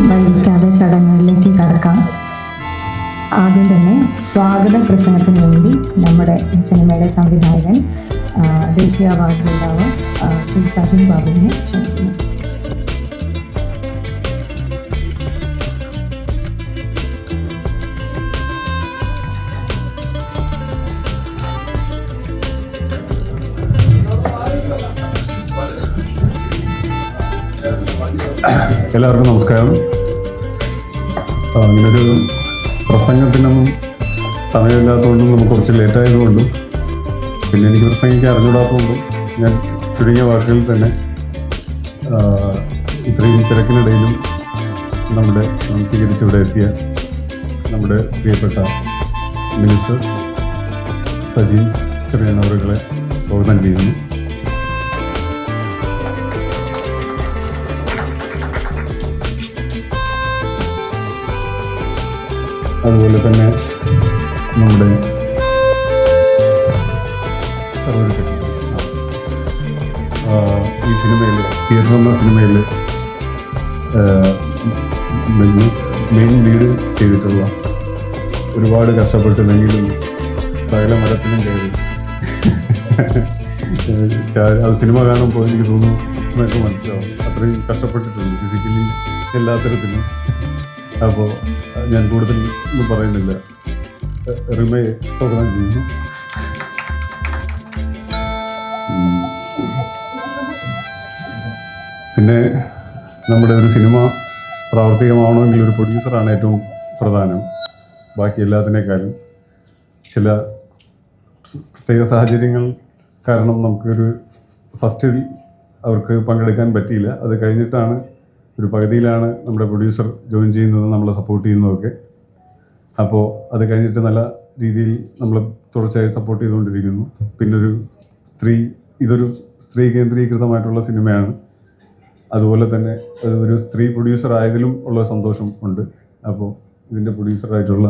വൈകിക്കാതെ ചടങ്ങുകളിലേക്ക് കടക്കാം. ആദ്യം തന്നെ സ്വാഗത പ്രസംഗത്തിന് വേണ്ടി നമ്മുടെ സിനിമയുടെ സംവിധായകൻ ദേശീയ അവാർഡ് ജേതാവ് ശ്രീ സജിൻ ബാബുവിനെ ക്ഷണിക്കുന്നു. എല്ലാവർക്കും നമസ്കാരം. ഇങ്ങനൊരു പ്രസംഗത്തിനൊന്നും സമയമില്ലാത്തതുകൊണ്ടും നമുക്ക് കുറച്ച് ലേറ്റായതുകൊണ്ടും പിന്നെ എനിക്ക് പ്രസംഗിക്കാൻ അറിഞ്ഞൂടാത്തതുകൊണ്ടും ഞാൻ ചുരുങ്ങിയ വാക്കുകളിൽ തന്നെ ഇത്രയും തിരക്കിനിടയിലും നമ്മുടെ സ്വീകരിച്ചിവിടെ എത്തിയ നമ്മുടെ പ്രിയപ്പെട്ട മിനിസ്റ്റർ സജി ചെറിയാൻ അവരുകളെ സ്വാഗതം ചെയ്യുന്നു. അതുപോലെ തന്നെ നമ്മുടെ ഈ സിനിമയിൽ തിയേറ്റർ എന്ന സിനിമയിൽ മെയിൻ ലീഡ് ചെയ്തിട്ടുള്ള ഒരുപാട് കഷ്ടപ്പെട്ടില്ലെങ്കിലും സകല മരത്തിലും കയറി അത് സിനിമ കാണുമ്പോൾ എനിക്ക് തോന്നുന്നു എന്നൊക്കെ മനസ്സിലാവും. അത്രയും കഷ്ടപ്പെട്ടിട്ടുണ്ട് ഫിസിക്കലി എല്ലാ തരത്തിലും. അപ്പോൾ ഞാൻ കൂടുതൽ ഒന്നും പറയുന്നില്ല. റിമയെ സ്വാഗതം ചെയ്യുന്നു. പിന്നെ നമ്മുടെ ഒരു സിനിമ പ്രാവർത്തികമാവണമെങ്കിൽ ഒരു പ്രൊഡ്യൂസറാണ് ഏറ്റവും പ്രധാനം. ബാക്കി എല്ലാത്തിനേക്കാളും ചില പ്രത്യേക സാഹചര്യങ്ങൾ കാരണം നമുക്കൊരു ഫസ്റ്റിൽ അവർക്ക് പങ്കെടുക്കാൻ പറ്റിയില്ല. അത് കഴിഞ്ഞിട്ടാണ് ഒരു പകുതിയിലാണ് നമ്മുടെ പ്രൊഡ്യൂസർ ജോയിൻ ചെയ്യുന്നതും നമ്മളെ സപ്പോർട്ട് ചെയ്യുന്നതൊക്കെ. അപ്പോൾ അത് കഴിഞ്ഞിട്ട് നല്ല രീതിയിൽ നമ്മൾ തുടർച്ചയായി സപ്പോർട്ട് ചെയ്തുകൊണ്ടിരിക്കുന്നു. പിന്നൊരു ഇതൊരു സ്ത്രീ കേന്ദ്രീകൃതമായിട്ടുള്ള സിനിമയാണ്. അതുപോലെ തന്നെ ഒരു സ്ത്രീ പ്രൊഡ്യൂസർ ആയതിലും ഉള്ള സന്തോഷം ഉണ്ട്. അപ്പോൾ ഇതിൻ്റെ പ്രൊഡ്യൂസറായിട്ടുള്ള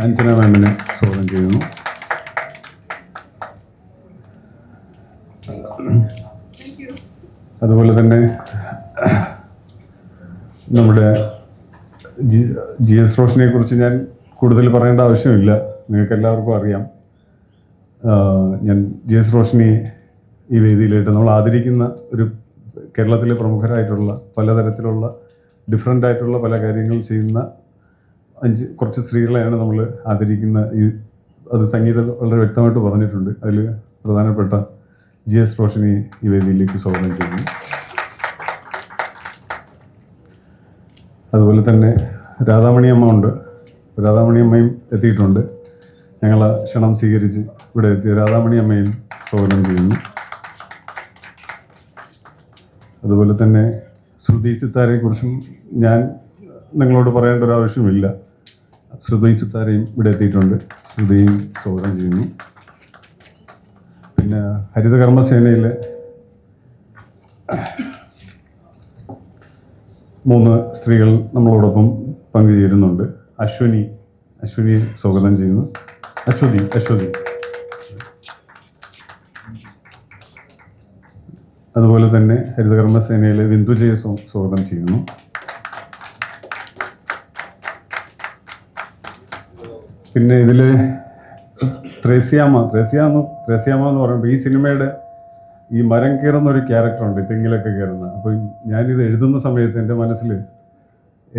അഞ്ജന മാമിനെ സ്വാഗതം ചെയ്യുന്നു. അതുപോലെ തന്നെ നമ്മുടെ GS റോഷനെ കുറിച്ച് ഞാൻ കൂടുതൽ പറയേണ്ട ആവശ്യമില്ല, നിങ്ങൾക്ക് എല്ലാവർക്കും അറിയാം. ഞാൻ GS റോഷനെ ഈ വേദിയിലായിട്ട് നമ്മൾ ആദരിക്കുന്ന ഒരു കേരളത്തിലെ പ്രമുഖരായിട്ടുള്ള പലതരത്തിലുള്ള ഡിഫറെൻ്റ് ആയിട്ടുള്ള പല കാര്യങ്ങൾ ചെയ്യുന്ന കുറച്ച് സ്ത്രീകളെയാണ് നമ്മൾ ആദരിക്കുന്ന. അത് സംഗീതം വളരെ വ്യക്തമായിട്ട് പറഞ്ഞിട്ടുണ്ട്. അതിൽ പ്രധാനപ്പെട്ട GS റോഷനെ ഈ വേദിയിലേക്ക് സ്വാഗതം ചെയ്യുന്നു. അതുപോലെ തന്നെ രാധാമണി അമ്മ ഉണ്ട്. രാധാമണി അമ്മയും എത്തിയിട്ടുണ്ട്. ഞങ്ങൾ ക്ഷണം സ്വീകരിച്ച് ഇവിടെ എത്തിയ രാധാമണി അമ്മയും സ്വാഗതം ചെയ്യുന്നു. അതുപോലെ തന്നെ ശ്രുതി സിത്താരയെക്കുറിച്ചും ഞാൻ നിങ്ങളോട് പറയേണ്ട ഒരു ആവശ്യമില്ല. ശ്രുതി സിത്താരയും ഇവിടെ എത്തിയിട്ടുണ്ട്. ശ്രുതിയും സ്വാഗതം ചെയ്യുന്നു. പിന്നെ ഹരിതകർമ്മസേനയിലെ 3 സ്ത്രീകൾ നമ്മളോടൊപ്പം പങ്കുചേരുന്നുണ്ട്. അശ്വനിയെ സ്വാഗതം ചെയ്യുന്നു. അശ്വതി. അതുപോലെ തന്നെ ഹരിതകർമ്മസേനയിലെ ബിന്ദുജയെ സ്വാഗതം ചെയ്യുന്നു. പിന്നെ ഇതിൽ ത്രേസ്യാമ എന്ന് പറയുമ്പോൾ ഈ സിനിമയുടെ ഈ മരം കയറുന്ന ഒരു ക്യാരക്ടറുണ്ട്, തെങ്ങിലൊക്കെ കയറുന്ന. അപ്പോൾ ഞാനിത് എഴുതുന്ന സമയത്ത് എൻ്റെ മനസ്സിൽ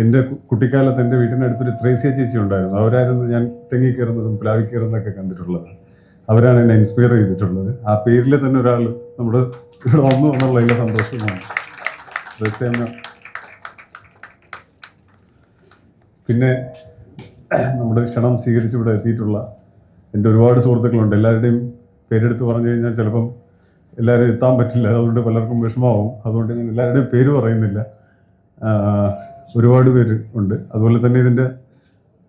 എൻ്റെ കുട്ടിക്കാലത്ത് എൻ്റെ വീട്ടിനടുത്തൊരു ത്രേസ്യ ചേച്ചി ഉണ്ടായിരുന്നു. അവരായിരുന്നു ഞാൻ തെങ്ങി കയറുന്നതും പ്ലാവി കയറുന്നതൊക്കെ കണ്ടിട്ടുള്ളത്. അവരാണ് എന്നെ ഇൻസ്പയർ ചെയ്തിട്ടുള്ളത്. ആ പേരിൽ തന്നെ ഒരാൾ നമ്മുടെ ഇവിടെ വന്നു എന്നുള്ളതിൻ്റെ സന്തോഷമാണ്. ത്രേസ്യാമ്മ. പിന്നെ നമ്മുടെ ക്ഷണം സ്വീകരിച്ച് ഇവിടെ എത്തിയിട്ടുള്ള എൻ്റെ ഒരുപാട് സുഹൃത്തുക്കളുണ്ട്. എല്ലാവരുടെയും പേരെടുത്ത് പറഞ്ഞു കഴിഞ്ഞാൽ ചിലപ്പം എല്ലാവരും എത്താൻ പറ്റില്ല, അതുകൊണ്ട് പലർക്കും വിഷമമാവും. അതുകൊണ്ട് ഞാൻ എല്ലാവരുടെയും പേര് പറയുന്നില്ല. ഒരുപാട് പേര് ഉണ്ട്. അതുപോലെ തന്നെ ഇതിൻ്റെ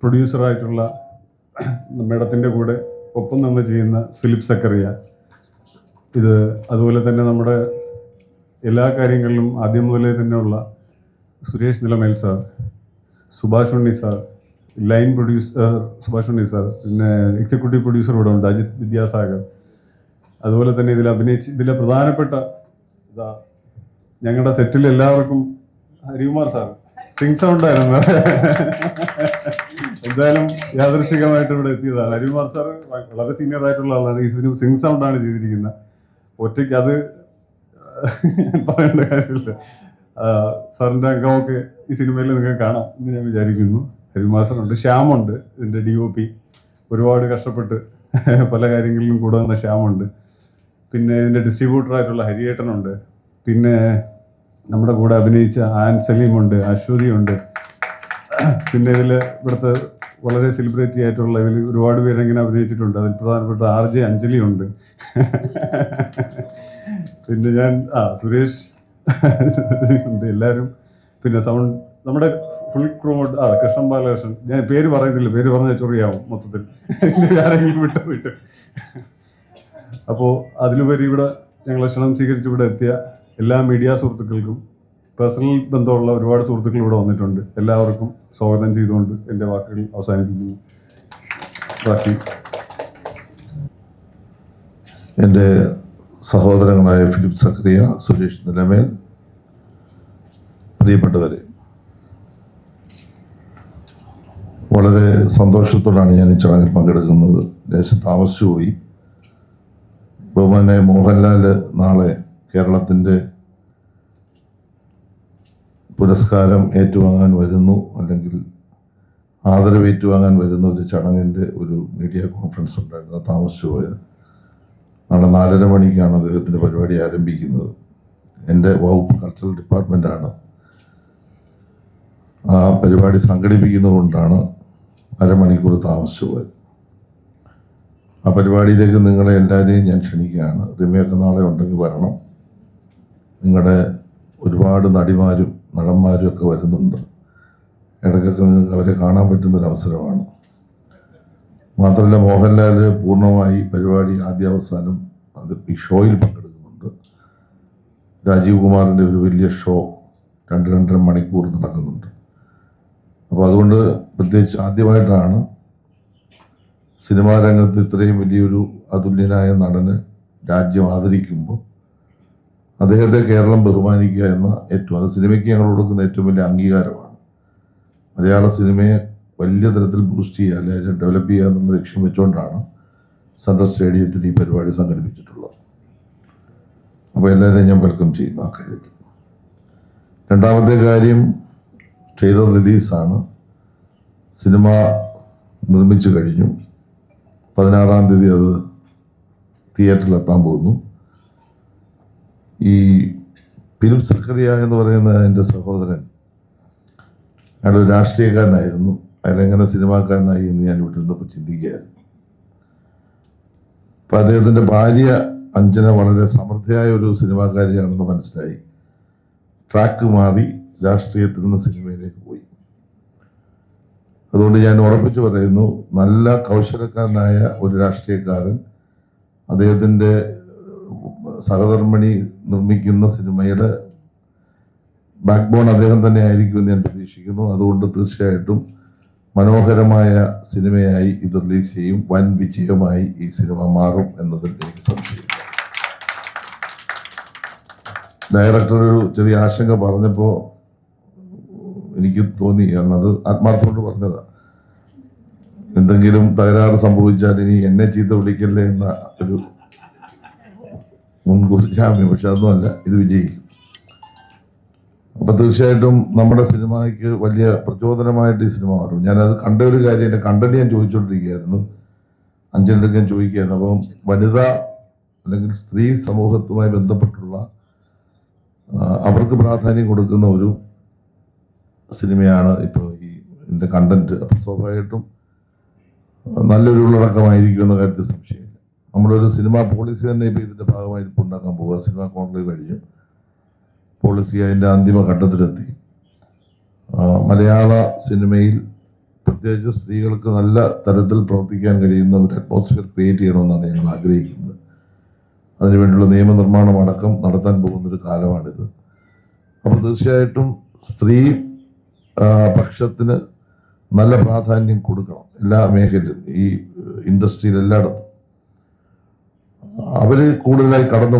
പ്രൊഡ്യൂസറായിട്ടുള്ള മേഡത്തിൻ്റെ കൂടെ ഒപ്പം നിന്ന് ചെയ്യുന്ന ഫിലിപ്പ് സക്കറിയ, ഇത് അതുപോലെ തന്നെ നമ്മുടെ എല്ലാ കാര്യങ്ങളിലും ആദ്യം മുതലേ തന്നെയുള്ള സുരേഷ് നിലമേൽ സാർ, സുഭാഷ് ഉണ്ണി സാർ, ലൈൻ പ്രൊഡ്യൂസർ സുഭാഷ് ഉണ്ണി സാർ, പിന്നെ എക്സിക്യൂട്ടീവ് പ്രൊഡ്യൂസർ ഇവിടെ ഉണ്ട് അജിത് വിദ്യാസാഗർ. അതുപോലെ തന്നെ ഇതിലെ പ്രധാനപ്പെട്ട ഞങ്ങളുടെ സെറ്റിൽ എല്ലാവർക്കും ഹരികുമാർ സാർ സിംഗ് സൗണ്ടായിരുന്നു. എന്തായാലും യാദൃശ്ചികമായിട്ട് ഇവിടെ എത്തിയതാണ്. ഹരികുമാർ സാർ വളരെ സീനിയർ ആയിട്ടുള്ള ആളാണ്. ഈ സിംഗ് സൗണ്ടാണ് ചെയ്തിരിക്കുന്നത്. ഒറ്റയ്ക്ക് അത് പറയേണ്ട കാര്യമില്ല. സാറിൻ്റെ അംഗമൊക്കെ ഈ സിനിമയിൽ നിങ്ങൾക്ക് കാണാം എന്ന് ഞാൻ വിചാരിക്കുന്നു. ഹരികുമാർ സാറുണ്ട്, ശ്യാമുണ്ട് ഇതിൻ്റെ DOP, ഒരുപാട് കഷ്ടപ്പെട്ട് പല കാര്യങ്ങളിലും കൂടെ വന്ന ശ്യാമുണ്ട്. പിന്നെ ഇതിൻ്റെ ഡിസ്ട്രിബ്യൂട്ടറായിട്ടുള്ള ഹരിയേട്ടനുണ്ട്. പിന്നെ നമ്മുടെ കൂടെ അഭിനയിച്ച ആൻ സലീമുണ്ട്, അശ്വതിയുണ്ട്. പിന്നെ ഇവിടുത്തെ വളരെ സെലിബ്രിറ്റി ആയിട്ടുള്ള ഇതിൽ ഒരുപാട് പേരെങ്ങനെ അഭിനയിച്ചിട്ടുണ്ട്. അതിൽ പ്രധാനപ്പെട്ട RJ അഞ്ജലി ഉണ്ട്. പിന്നെ ഞാൻ സുരേഷ് ഉണ്ട്, എല്ലാവരും. പിന്നെ സൗണ്ട് നമ്മുടെ ഫുൾ ക്രൂഡ് കൃഷ്ണൻ ബാലകൃഷ്ണൻ. ഞാൻ പേര് പറയുന്നില്ല, പേര് പറഞ്ഞാൽ ചൊറിയാവും മൊത്തത്തിൽ, ആരെങ്കിലും വിട്ട്. അപ്പോൾ അതിലുപരി ഇവിടെ ഞങ്ങളെ ക്ഷണം സ്വീകരിച്ച് ഇവിടെ എത്തിയ എല്ലാ മീഡിയ സുഹൃത്തുക്കൾക്കും, പേഴ്സണൽ ബന്ധമുള്ള ഒരുപാട് സുഹൃത്തുക്കൾ ഇവിടെ വന്നിട്ടുണ്ട്. എല്ലാവർക്കും സ്വാഗതം ചെയ്തുകൊണ്ട് എൻ്റെ വാക്കുകൾ അവസാനിപ്പിക്കുന്നു. ബാക്കി എൻ്റെ സഹോദരങ്ങളായ ഫിലിപ്പ് സക്കറിയ, സുരേഷ് നിലമേൽ, പ്രിയപ്പെട്ടവരെ, വളരെ സന്തോഷത്തോടാണ് ഞാൻ ഈ ചടങ്ങിൽ പങ്കെടുക്കുന്നത്. ദേശം താമസിച്ചുപോയി. ബഹുമാനെ മോഹൻലാൽ നാളെ കേരളത്തിൻ്റെ പുരസ്കാരം ഏറ്റുവാങ്ങാൻ വരുന്നു, അല്ലെങ്കിൽ ആദരവ് ഏറ്റുവാങ്ങാൻ വരുന്ന ഒരു ചടങ്ങിൻ്റെ ഒരു മീഡിയ കോൺഫറൻസ് ഉണ്ടായിരുന്നു. താമസിച്ചു പോയത്. നാളെ 4:30 മണിക്കാണ് അദ്ദേഹത്തിൻ്റെ പരിപാടി ആരംഭിക്കുന്നത്. എൻ്റെ വകുപ്പ് കൾച്ചറൽ ഡിപ്പാർട്ട്മെൻറ്റാണ് ആ പരിപാടി സംഘടിപ്പിക്കുന്നതുകൊണ്ടാണ് അരമണിക്കൂർ താമസിച്ചു പോയത്. ആ പരിപാടിയിലേക്ക് നിങ്ങളെ എല്ലാവരെയും ഞാൻ ക്ഷണിക്കുകയാണ്. റിമയൊക്കെ നാളെ ഉണ്ടെങ്കിൽ വരണം. നിങ്ങളുടെ ഒരുപാട് നടിമാരും നടന്മാരും ഒക്കെ വരുന്നുണ്ട്. ഇടയ്ക്കൊക്കെ നിങ്ങൾക്ക് അവരെ കാണാൻ പറ്റുന്നൊരവസരമാണ്. മാത്രമല്ല, മോഹൻലാൽ പൂർണ്ണമായി പരിപാടി ആദ്യാവസാനം അത് ഈ ഷോയിൽ പങ്കെടുക്കുന്നുണ്ട്. രാജീവ് കുമാറിൻ്റെ ഒരു വലിയ ഷോ 2-2.5 മണിക്കൂർ നടക്കുന്നുണ്ട്. അപ്പോൾ അതുകൊണ്ട് പ്രത്യേകിച്ച് ആദ്യമായിട്ടാണ് സിനിമാ രംഗത്ത് ഇത്രയും വലിയൊരു അതുല്യനായ നടന് രാജ്യം ആദരിക്കുമ്പോൾ അദ്ദേഹത്തെ കേരളം ബഹുമാനിക്കുക എന്ന അത് സിനിമയ്ക്ക് ഞങ്ങൾ കൊടുക്കുന്ന ഏറ്റവും വലിയ അംഗീകാരമാണ്. മലയാള സിനിമയെ വലിയ തരത്തിൽ ബൂസ്റ്റ് ചെയ്യുക, അല്ലെങ്കിൽ ഡെവലപ്പ് ചെയ്യുക എന്നുള്ള ലക്ഷ്യം വെച്ചുകൊണ്ടാണ് സെൻട്രൽ സ്റ്റേഡിയത്തിൽ ഈ പരിപാടി സംഘടിപ്പിച്ചിട്ടുള്ളത്. അപ്പോൾ എല്ലാവരെയും ഞാൻ വെൽക്കം ചെയ്യുന്നു ആ കാര്യത്തിൽ. രണ്ടാമത്തെ കാര്യം, ട്രെയിലർ റിലീസാണ്. സിനിമ നിർമ്മിച്ചു കഴിഞ്ഞു. 16-ാം തീയതി അത് തിയേറ്ററിലെത്താൻ പോകുന്നു. ഈ ഫിലിപ്പ് സക്കറിയ എന്ന് പറയുന്ന എൻ്റെ സഹോദരൻ, അയാളൊരു രാഷ്ട്രീയക്കാരനായിരുന്നു. അയാളെങ്ങനെ സിനിമാക്കാരനായി എന്ന് ഞാൻ ഇവിടെ നിന്നപ്പോൾ ചിന്തിക്കുകയായിരുന്നു. അപ്പം അദ്ദേഹത്തിൻ്റെ ഭാര്യ അഞ്ജന വളരെ സമൃദ്ധയായ ഒരു സിനിമാക്കാരിയാണെന്ന് മനസ്സിലായി. ട്രാക്ക് മാറി രാഷ്ട്രീയത്തിൽ നിന്ന് സിനിമയിലേക്ക് പോയി. അതുകൊണ്ട് ഞാൻ ഉറപ്പിച്ചു പറയുന്നു, നല്ല കൗശലക്കാരനായ ഒരു രാഷ്ട്രീയക്കാരൻ അദ്ദേഹത്തിൻ്റെ സഹധർമ്മിണി നിർമ്മിക്കുന്ന സിനിമയുടെ ബാക്ക് ബോൺ അദ്ദേഹം തന്നെ ആയിരിക്കുമെന്ന് ഞാൻ പ്രതീക്ഷിക്കുന്നു. അതുകൊണ്ട് തീർച്ചയായിട്ടും മനോഹരമായ സിനിമയായി ഇത് റിലീസ് ചെയ്യും. വൻ വിജയമായി ഈ സിനിമ മാറും എന്നതിൽ എനിക്ക് സംശയമില്ല. ഡയറക്ടർ ഒരു ചെറിയ ആശങ്ക പറഞ്ഞപ്പോൾ എനിക്ക് തോന്നി, കാരണം അത് ആത്മാർത്ഥത്തോട് പറഞ്ഞതാ, എന്തെങ്കിലും തകരാറ് സംഭവിച്ചാൽ ഇനി എന്നെ ചീത്ത വിളിക്കല്ലേ എന്ന ഒരു മുൻകൂർ ജാമ്യം. പക്ഷെ അതൊന്നുമല്ല, ഇത് വിജയിക്കും. അപ്പൊ തീർച്ചയായിട്ടും നമ്മുടെ സിനിമയ്ക്ക് വലിയ പ്രചോദനമായിട്ട് ഈ സിനിമ മാറും. ഞാനത് കണ്ട ഒരു കാര്യം, എൻ്റെ കണ്ടന്റ് ഞാൻ ചോദിച്ചുകൊണ്ടിരിക്കുകയായിരുന്നു, അഞ്ചെണ്ണം ഞാൻ ചോദിക്കുകയായിരുന്നു. അപ്പം വനിത അല്ലെങ്കിൽ സ്ത്രീ സമൂഹത്തുമായി ബന്ധപ്പെട്ടുള്ള അവർക്ക് പ്രാധാന്യം കൊടുക്കുന്ന ഒരു സിനിമയാണ് ഇപ്പോൾ ഇതിൻ്റെ കണ്ടന്റ്. അപ്പം സ്വാഭാവികമായിട്ടും നല്ലൊരു ഉള്ളടക്കമായിരിക്കും എന്ന കാര്യത്തിൽ സംശയമില്ല. നമ്മളൊരു സിനിമ പോളിസി തന്നെ ഇപ്പോൾ ഇതിൻ്റെ ഭാഗമായി ഇപ്പോൾ ഉണ്ടാക്കാൻ പോവുക. സിനിമ കോൺക്ലേവ് കഴിഞ്ഞു, പോളിസി അതിൻ്റെ അന്തിമ ഘട്ടത്തിലെത്തി. മലയാള സിനിമയിൽ പ്രത്യേകിച്ച് സ്ത്രീകൾക്ക് നല്ല തരത്തിൽ പ്രവർത്തിക്കാൻ കഴിയുന്ന ഒരു അറ്റ്മോസ്ഫിയർ ക്രിയേറ്റ് ചെയ്യണമെന്നാണ് ഞങ്ങൾ ആഗ്രഹിക്കുന്നത്. അതിനുവേണ്ടിയുള്ള നിയമനിർമ്മാണം അടക്കം നടത്താൻ പോകുന്നൊരു കാലമാണിത്. അപ്പോൾ തീർച്ചയായിട്ടും സ്ത്രീ പക്ഷത്തിന് നല്ല പ്രാധാന്യം കൊടുക്കണം എല്ലാ മേഖലയിലും, ഈ ഇൻഡസ്ട്രിയിൽ എല്ലായിടത്തും. അവർ കൂടുതലായി കടന്നു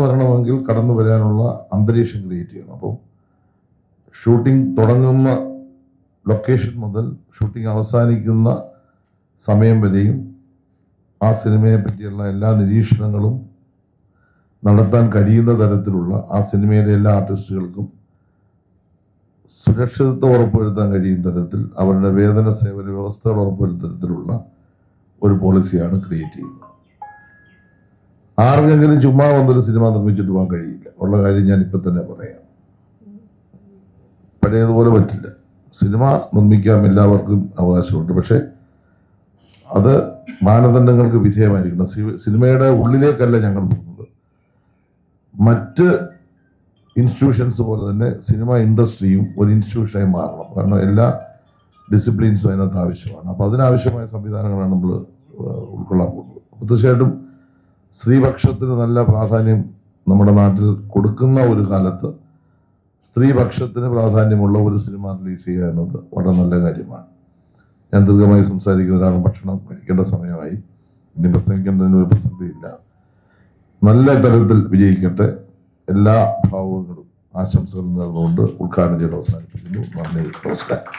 വരണമെങ്കിൽ കടന്നു വരാനുള്ള അന്തരീക്ഷം ക്രിയേറ്റ് ചെയ്യണം. അപ്പം ഷൂട്ടിംഗ് തുടങ്ങുന്ന ലൊക്കേഷൻ മുതൽ ഷൂട്ടിംഗ് അവസാനിക്കുന്ന സമയം വരെയും ആ സിനിമയെ പറ്റിയുള്ള എല്ലാ നിരീക്ഷണങ്ങളും നടത്താൻ കഴിയുന്ന തരത്തിലുള്ള, ആ സിനിമയിലെ എല്ലാ ആർട്ടിസ്റ്റുകൾക്കും സുരക്ഷിതത്വം ഉറപ്പുവരുത്താൻ കഴിയുന്ന തരത്തിൽ, അവരുടെ വേതന സേവന വ്യവസ്ഥകൾ ഉറപ്പുവരുത്തുന്ന തരത്തിലുള്ള ഒരു പോളിസിയാണ് ക്രിയേറ്റ് ചെയ്യുന്നത്. ആർക്കെങ്കിലും ചുമ്മാ വന്നൊരു സിനിമ നിർമ്മിച്ചിട്ട് പോകാൻ കഴിയില്ല. ഉള്ള കാര്യം ഞാൻ ഇപ്പം തന്നെ പറയാം. പഴയതുപോലെ പറ്റില്ല. സിനിമ നിർമ്മിക്കാൻ എല്ലാവർക്കും അവകാശമുണ്ട്, പക്ഷെ അത് മാനദണ്ഡങ്ങൾക്ക് വിധേയമായിരിക്കണം. സിനിമയുടെ ഉള്ളിലേക്കല്ല ഞങ്ങൾ പോകുന്നത്. മറ്റ് ഇൻസ്റ്റിറ്റ്യൂഷൻസ് പോലെ തന്നെ സിനിമ ഇൻഡസ്ട്രിയും ഒരു ഇൻസ്റ്റിറ്റ്യൂഷനായി മാറണം. കാരണം എല്ലാ ഡിസിപ്ലിൻസും അതിനകത്ത് ആവശ്യമാണ്. അപ്പോൾ അതിനാവശ്യമായ സംവിധാനങ്ങളാണ് നമ്മൾ ഉൾക്കൊള്ളാൻ പോകുന്നത്. അപ്പോൾ തീർച്ചയായിട്ടും സ്ത്രീപക്ഷത്തിന് നല്ല പ്രാധാന്യം നമ്മുടെ നാട്ടിൽ കൊടുക്കുന്ന ഒരു കാലത്ത് സ്ത്രീപക്ഷത്തിന് പ്രാധാന്യമുള്ള ഒരു സിനിമ റിലീസ് ചെയ്യുക എന്നത് വളരെ നല്ല കാര്യമാണ്. ഞാൻ ദീർഘമായി സംസാരിക്കുന്നതാണ്. ഭക്ഷണം കഴിക്കേണ്ട സമയമായി. ഇനി പ്രസംഗിക്കേണ്ടതിന് ഒരു പ്രസക്തിയില്ല. നല്ല തരത്തിൽ വിജയിക്കട്ടെ. എല്ലാ ഭാവങ്ങളും ആശംസകളും നേർന്നുകൊണ്ട് ഉദ്ഘാടനം ചെയ്ത് അവസാനിപ്പിക്കുന്നു. നന്ദി, നമസ്കാരം.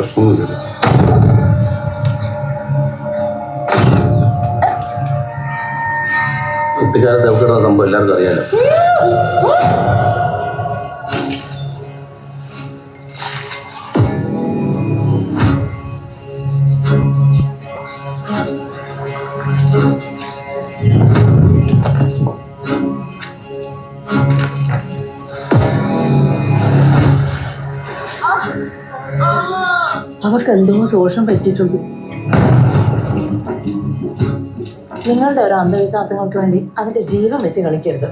പ്രശ്നമൊന്നുമില്ല. കുട്ടിക്കാലത്ത് എവിടെ സംഭവം എല്ലാവർക്കും അറിയാലോ. അവർക്ക് എന്തോ ദോഷം പറ്റിയിട്ടുണ്ട്. നിങ്ങളുടെ ഓരോ അന്ധവിശ്വാസങ്ങൾക്ക് വേണ്ടി അവന്റെ ജീവൻ വെച്ച് കളിക്കരുത്.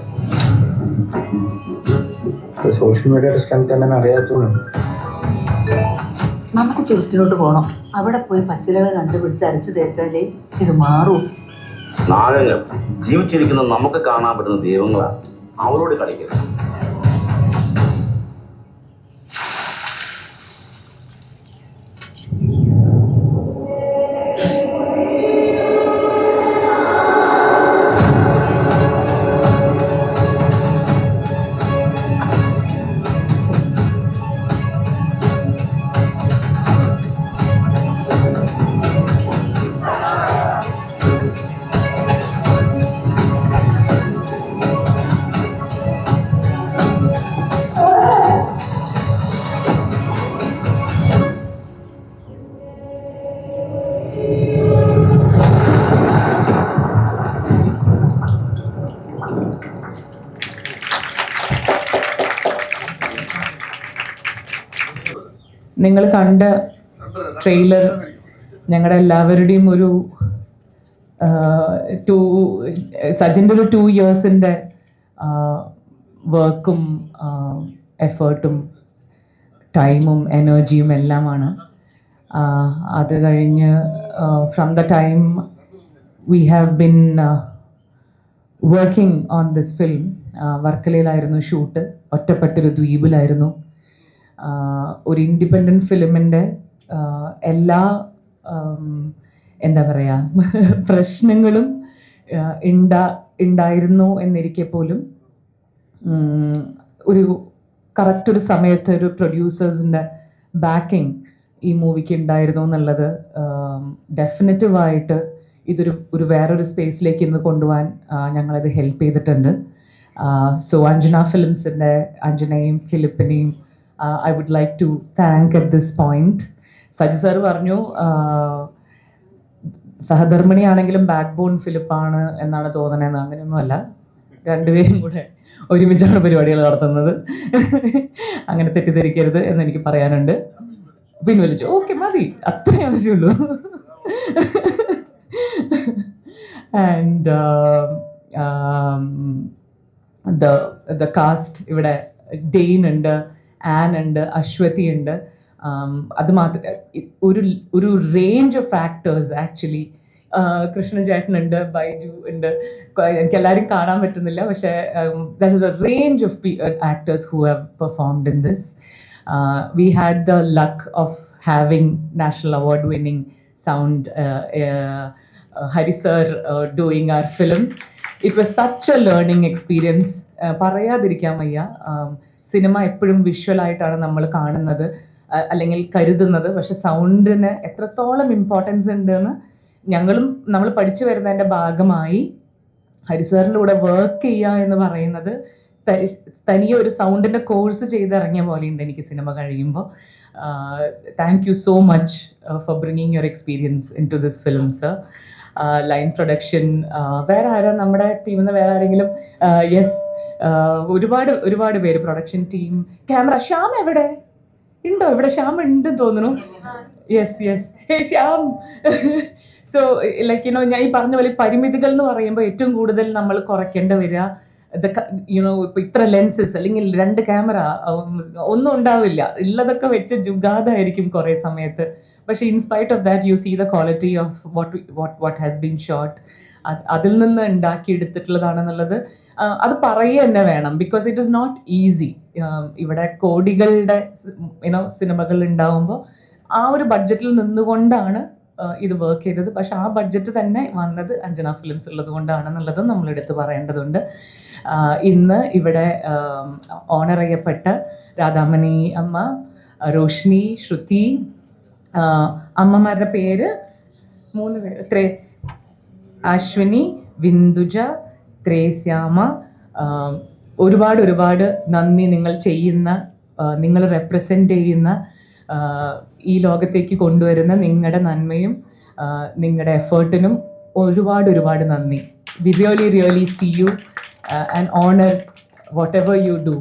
സോഷ്യൽ മീഡിയയുടെ സ്ട്രെങ്ത് തന്നെ അറിയാത്തതുകൊണ്ട് നമുക്ക് ചുരത്തിലോട്ട് പോകണം. അവിടെ പോയി പച്ചിലകൾ കണ്ടുപിടിച്ച് അരച്ച് തേച്ചാലേ ഇത് മാറൂ. നാഗങ്ങൾ ജീവിച്ചിരിക്കുന്ന നമുക്ക് കാണാൻ പറ്റുന്ന ദൈവങ്ങളാണ്. അവരോട് കളിക്കരുത്. നിങ്ങൾ കണ്ട ട്രെയിലർ ഞങ്ങളുടെ എല്ലാവരുടെയും ഒരു സജിൻ്റെ ഒരു 2 ഇയേഴ്സിൻ്റെ വർക്കും എഫേർട്ടും ടൈമും എനർജിയും എല്ലാമാണ്. അത് കഴിഞ്ഞ് from the time we have been working on this film. വർക്കലയിലായിരുന്നു ഷൂട്ട്, ഒറ്റപ്പെട്ടൊരു ദ്വീപിലായിരുന്നു. ഒരു ഇൻഡിപെൻഡൻറ്റ് ഫിലിമിൻ്റെ എല്ലാ എന്താ പറയുക പ്രശ്നങ്ങളും ഉണ്ടായിരുന്നു എന്നിരിക്കെ പോലും ഒരു കറക്റ്റ് ഒരു സമയത്ത് ഒരു പ്രൊഡ്യൂസേഴ്സിൻ്റെ ബാക്കിംഗ് ഈ മൂവിക്ക് ഉണ്ടായിരുന്നു എന്നുള്ളത് ഡെഫിനറ്റീവായിട്ട് ഇതൊരു വേറൊരു സ്പേസിലേക്ക് ഇന്ന് കൊണ്ടുപോകാൻ ഞങ്ങളത് ഹെൽപ്പ് ചെയ്തിട്ടുണ്ട്. സോ അഞ്ജന ഫിലിംസിൻ്റെ അഞ്ജനയും ഫിലിപ്പിനെയും I would like to thank at this point. Saji sir പറഞ്ഞു സഹധർമ്മിണി ആണെങ്കിലും ബാക്ക് ബോൺ ഫിലിപ്പാണ് എന്നാണ് തോന്നണതെന്ന്. അങ്ങനെയൊന്നുമല്ല, രണ്ടുപേരും കൂടെ ഒരുമിച്ചാണ് പരിപാടികൾ നടത്തുന്നത്. അങ്ങനെ തെറ്റിദ്ധരിക്കരുത് എന്ന് എനിക്ക് പറയാനുണ്ട്. പിൻവലിച്ചു, ഓക്കെ മതി, അത്രേ ആവശ്യമുള്ളൂ. ആൻഡ് the cast ഇവിടെ ഡെയിൻ ഉണ്ട്, ആൻ ഉണ്ട്, അശ്വതി ഉണ്ട്. അത് മാത്രം ഒരു റേഞ്ച് ഓഫ് ആക്ടേഴ്സ് ആക്ച്വലി. കൃഷ്ണചേട്ടനുണ്ട്, ബൈജു ഉണ്ട്. എനിക്ക് എല്ലാവരും കാണാൻ പറ്റുന്നില്ല, പക്ഷേ there is a range of actors who have performed in this. We had the luck of having national award winning sound Hari sir doing our film. It was such a learning experience. പറയാതിരിക്കാൻ വയ്യ. Cinema എപ്പോഴും വിഷ്വലായിട്ടാണ് നമ്മൾ കാണുന്നത് അല്ലെങ്കിൽ കരുതുന്നത്, പക്ഷെ സൗണ്ടിന് എത്രത്തോളം importance ഉണ്ടെന്ന് നമ്മൾ പഠിച്ചു വരുന്നതിൻ്റെ ഭാഗമായി ഹരിസാറിൻ്റെ കൂടെ വർക്ക് ചെയ്യുക എന്ന് പറയുന്നത് തനിയെ ഒരു സൗണ്ടിൻ്റെ കോഴ്സ് ചെയ്തിറങ്ങിയ പോലെയുണ്ട് എനിക്ക് സിനിമ കഴിയുമ്പോൾ. Thank you so much for bringing your experience into this film sir. Line production, വേറെ ആരോ നമ്മുടെ ടീമിൽ നിന്ന് വേറെ ആരെങ്കിലും? യെസ്, ഒരുപാട് പേര്, പ്രൊഡക്ഷൻ ടീം, ക്യാമറ. ശ്യാം എവിടെ ഉണ്ടോ? ഇവിടെ ശ്യാം ഉണ്ട് തോന്നുന്നു. യെസ് ശ്യാം. സോ ലൈക്ക് ഞാൻ ഈ പറഞ്ഞ പോലെ പരിമിതികൾ എന്ന് പറയുമ്പോൾ ഏറ്റവും കൂടുതൽ നമ്മൾ കുറയ്ക്കേണ്ടി വരിക ഇപ്പൊ ഇത്ര ലെൻസസ് അല്ലെങ്കിൽ 2 ക്യാമറ ഒന്നും ഉണ്ടാവില്ല. ഉള്ളതൊക്കെ വെച്ച് ജുഗാദായിരിക്കും കുറെ സമയത്ത്. പക്ഷെ in spite of that you see the quality of what has been shot. അതിൽ നിന്ന് ഉണ്ടാക്കിയെടുത്തിട്ടുള്ളതാണെന്നുള്ളത് അത് പറയുക തന്നെ വേണം. Because it is not easy. ഇവിടെ കോടികളുടെ സിനിമകൾ ഉണ്ടാവുമ്പോൾ ആ ഒരു ബഡ്ജറ്റിൽ നിന്നുകൊണ്ടാണ് ഇത് വർക്ക് ചെയ്തത്. പക്ഷെ ആ ബഡ്ജറ്റ് തന്നെ വന്നത് അഞ്ജന ഫിലിംസ് ഉള്ളത് കൊണ്ടാണെന്നുള്ളതും നമ്മൾ എടുത്ത് പറയേണ്ടതുണ്ട്. ഇന്ന് ഇവിടെ ഓണർ ചെയ്യപ്പെട്ട രാധാമണി അമ്മ, റോഷ്നി, ശ്രുതി, അമ്മമാരുടെ പേര് 3 പേര്, അശ്വിനി, വിന്ദുജ, ത്രേസ്യാമ. ഒരുപാട് നന്ദി. നിങ്ങൾ ചെയ്യുന്ന, നിങ്ങൾ റെപ്രസെൻ്റ് ചെയ്യുന്ന, ഈ ലോകത്തേക്ക് കൊണ്ടുവരുന്ന നിങ്ങളുടെ നന്മയും നിങ്ങളുടെ എഫേർട്ടിനും ഒരുപാട് നന്ദി. We really see you and honour whatever you do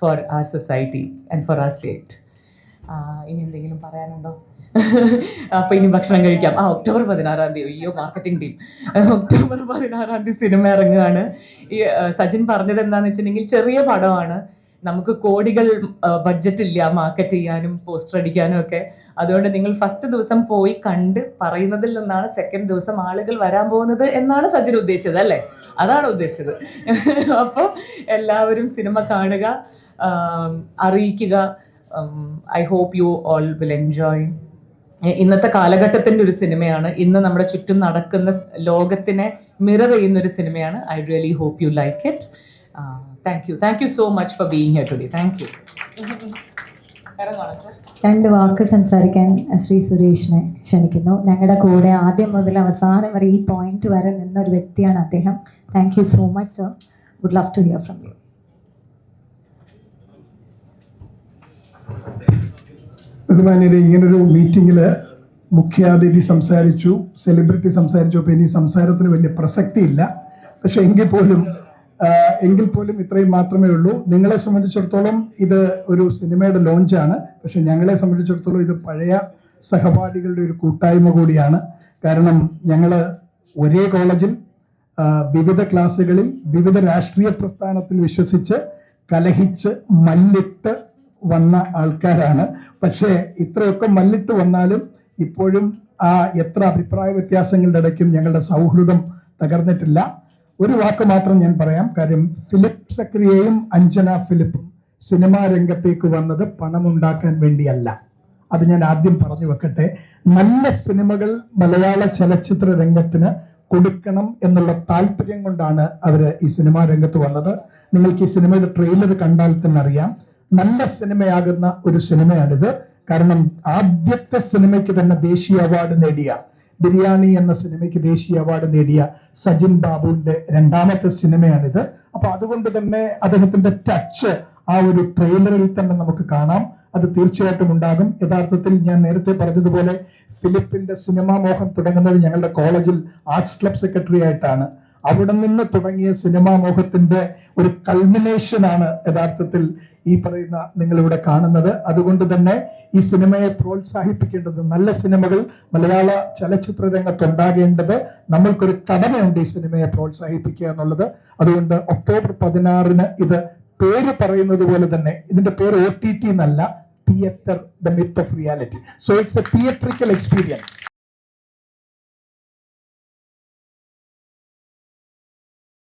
for our society and for our state. ഇനി എന്തെങ്കിലും പറയാനുണ്ടോ? അപ്പൊ ഇനി ഭക്ഷണം കഴിക്കാം. ഒക്ടോബർ 16 അയ്യോ, മാർക്കറ്റിംഗ് ടീം, ഒക്ടോബർ 16 സിനിമ ഇറങ്ങുകയാണ്. ഈ സജിൻ പറഞ്ഞത് എന്താന്ന് വെച്ചിട്ടുണ്ടെങ്കിൽ, ചെറിയ പടമാണ്, നമുക്ക് കോടികൾ ബഡ്ജറ്റ് ഇല്ല മാർക്കറ്റ് ചെയ്യാനും പോസ്റ്റർ അടിക്കാനും ഒക്കെ. അതുകൊണ്ട് നിങ്ങൾ ഫസ്റ്റ് ദിവസം പോയി കണ്ട് പറയുന്നതിൽ നിന്നാണ് സെക്കൻഡ് ദിവസം ആളുകൾ വരാൻ പോകുന്നത് എന്നാണ് സജിൻ ഉദ്ദേശിച്ചത്, അല്ലേ? അതാണ് ഉദ്ദേശിച്ചത്. അപ്പോൾ എല്ലാവരും സിനിമ കാണുക, അറിയിക്കുക. I hope you all will enjoy. ഇന്നത്തെ കാലഘട്ടത്തിൻ്റെ ഒരു സിനിമയാണ്, ഇന്ന് നമ്മുടെ ചുറ്റും നടക്കുന്ന ലോകത്തിനെ മിറർ ചെയ്യുന്ന ഒരു സിനിമയാണ്. I really hope you like it. Thank you so much for being here today. Thank you. 2 വാക്ക് സംസാരിക്കാൻ ശ്രീ സുരേഷിനെ ക്ഷണിക്കുന്നു. ഞങ്ങളുടെ കൂടെ ആദ്യം മുതൽ അവസാനം വരെ ഈ പോയിന്റ് വരെ നിന്ന ഒരു വ്യക്തിയാണ് അദ്ദേഹം. Thank you so much sir. Would love to hear from you. ബഹുമാന്യരെ, ഇങ്ങനൊരു മീറ്റിങ്ങിൽ മുഖ്യാതിഥി സംസാരിച്ചു, സെലിബ്രിറ്റി സംസാരിച്ചു. അപ്പോൾ ഇനി സംസാരത്തിന് വലിയ പ്രസക്തിയില്ല. പക്ഷെ എങ്കിൽ പോലും ഇത്രയും മാത്രമേ ഉള്ളൂ. നിങ്ങളെ സംബന്ധിച്ചിടത്തോളം ഇത് ഒരു സിനിമയുടെ ലോഞ്ചാണ്. പക്ഷെ ഞങ്ങളെ സംബന്ധിച്ചിടത്തോളം ഇത് പഴയ സഹപാഠികളുടെ ഒരു കൂട്ടായ്മ കൂടിയാണ്. കാരണം ഞങ്ങൾ ഒരേ കോളേജിൽ വിവിധ ക്ലാസ്സുകളിൽ വിവിധ രാഷ്ട്രീയ പ്രസ്ഥാനത്തിൽ വിശ്വസിച്ച് കലഹിച്ച് മല്ലിട്ട് വന്ന ആൾക്കാരാണ്. പക്ഷേ ഇത്രയൊക്കെ മല്ലിട്ട് വന്നാലും ഇപ്പോഴും എത്ര അഭിപ്രായ വ്യത്യാസങ്ങളുടെ ഇടയ്ക്കും ഞങ്ങളുടെ സൗഹൃദം തകർന്നിട്ടില്ല. ഒരു വാക്ക് മാത്രം ഞാൻ പറയാം. കാര്യം ഫിലിപ്പ് സക്രിയയും അഞ്ജന ഫിലിപ്പും സിനിമാ രംഗത്തേക്ക് വന്നത് പണമുണ്ടാക്കാൻ വേണ്ടിയല്ല. അത് ഞാൻ ആദ്യം പറഞ്ഞു വെക്കട്ടെ. നല്ല സിനിമകൾ മലയാള ചലച്ചിത്ര രംഗത്തിന് കൊടുക്കണം എന്നുള്ള താല്പര്യം കൊണ്ടാണ് അവർ ഈ സിനിമാ രംഗത്ത് വന്നത്. നിങ്ങൾക്ക് ഈ സിനിമയുടെ ട്രെയിലർ കണ്ടാൽ തന്നെ അറിയാം, നല്ല സിനിമയാകുന്ന ഒരു സിനിമയാണിത്. കാരണം ആദ്യത്തെ സിനിമയ്ക്ക് തന്നെ ദേശീയ അവാർഡ് നേടിയ, ബിരിയാണി എന്ന സിനിമയ്ക്ക് ദേശീയ അവാർഡ് നേടിയ സജിൻ ബാബുവിന്റെ 2ാമത്തെ സിനിമയാണിത്. അപ്പൊ അതുകൊണ്ട് തന്നെ അദ്ദേഹത്തിന്റെ ടച്ച് ആ ഒരു ട്രെയിലറിൽ തന്നെ നമുക്ക് കാണാം. അത് തീർച്ചയായിട്ടും ഉണ്ടാകും. യഥാർത്ഥത്തിൽ ഞാൻ നേരത്തെ പറഞ്ഞതുപോലെ ഫിലിപ്പിന്റെ സിനിമാ മോഹം തുടങ്ങുന്നത് ഞങ്ങളുടെ കോളേജിൽ ആർട്സ് ക്ലബ് സെക്രട്ടറി ആയിട്ടാണ്. അവിടെ നിന്ന് തുടങ്ങിയ സിനിമാ മോഹത്തിന്റെ ഒരു കൾമിനേഷനാണ് യഥാർത്ഥത്തിൽ ഈ പറയുന്ന നിങ്ങളിവിടെ കാണുന്നത്. അതുകൊണ്ട് തന്നെ ഈ സിനിമയെ പ്രോത്സാഹിപ്പിക്കേണ്ടത്, നല്ല സിനിമകൾ മലയാള ചലച്ചിത്ര രംഗത്തുണ്ടാകേണ്ടത് നമ്മൾക്കൊരു കടമയുണ്ട്, ഈ സിനിമയെ പ്രോത്സാഹിപ്പിക്കുക എന്നുള്ളത്. അതുകൊണ്ട് ഒക്ടോബർ 16 ഇത് പേര് പറയുന്നത് പോലെ തന്നെ, ഇതിന്റെ പേര് OTT എന്നല്ല, theatre the myth of reality. So it's A theatrical experience.